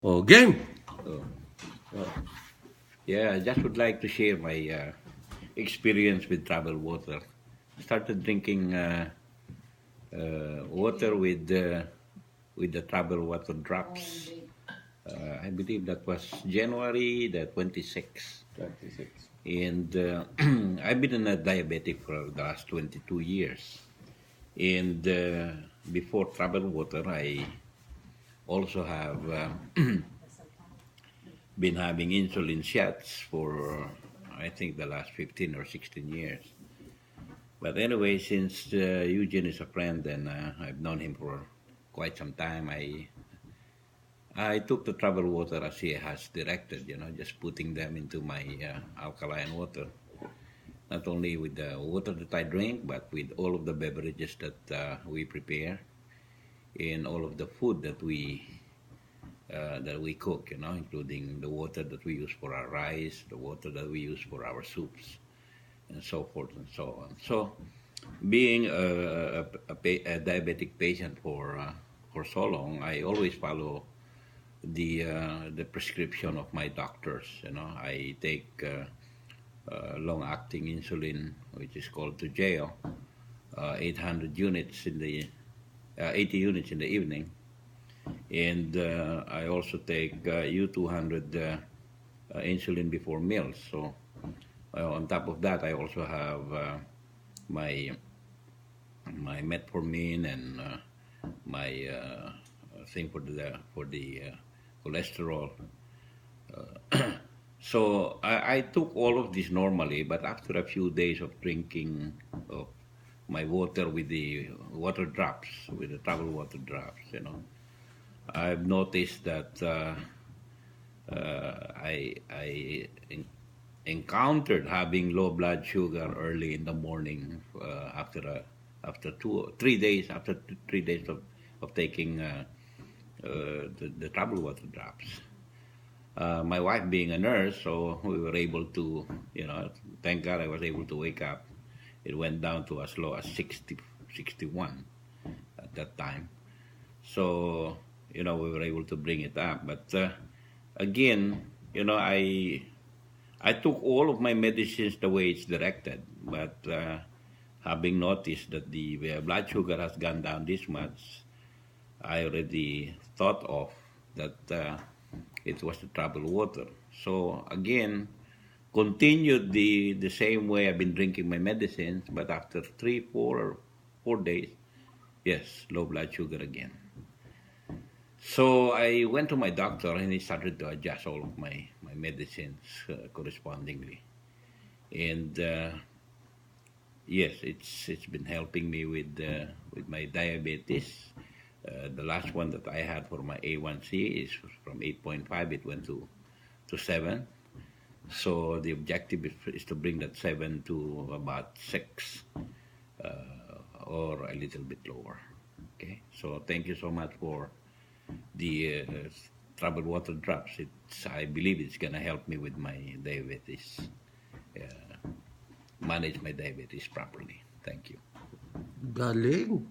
Oh, game. Oh, well, yeah, I just would like to share my experience with travel water. Started drinking water with the travel water drops. I believe that was January the 26th. 26. And I've been a diabetic for the last 22 years. And before travel water, I also have been having insulin shots for I think the last 15 or 16 years. But anyway, since Eugene is a friend and I've known him for quite some time, I took the travel water as he has directed, just putting them into my alkaline water. Not only with the water that I drink, but with all of the beverages that we prepare and all of the food that we cook, including the water that we use for our rice, the water that we use for our soups, and so forth and so on. So, being a diabetic patient for so long, I always follow the prescription of my doctors. I take long-acting insulin, which is called Toujeo, 800 units in the 80 units in the evening, and I also take U200 insulin before meals. So on top of that, I also have my my metformin and my thing for the cholesterol. So I took all of this normally, but after a few days of drinking of my water with the water drops, with the travel water drops, I've noticed that I encountered having low blood sugar early in the morning after 2 3 days after 3 days of taking the travel water drops. My wife being a nurse, so we were able to, thank God I was able to wake up. It went down to as low as 60, 61 at that time. So, we were able to bring it up. But again, I took all of my medicines the way it's directed. But having noticed that the blood sugar has gone down this much, I already thought of that it was the troubled water. So again, continued the same way I've been drinking my medicines, but after 3, 4 days, yes, low blood sugar again. So I went to my doctor and he started to adjust all of my medicines correspondingly. And yes, it's been helping me with my diabetes. The last one that I had for my A1C is from 8.5. It went to 7. So the objective is to bring that 7 to about 6 or a little bit lower. Okay. So thank you so much for the troubled water drops. I believe it's gonna help me with my diabetes, uh, manage my diabetes properly. Thank you. Galing.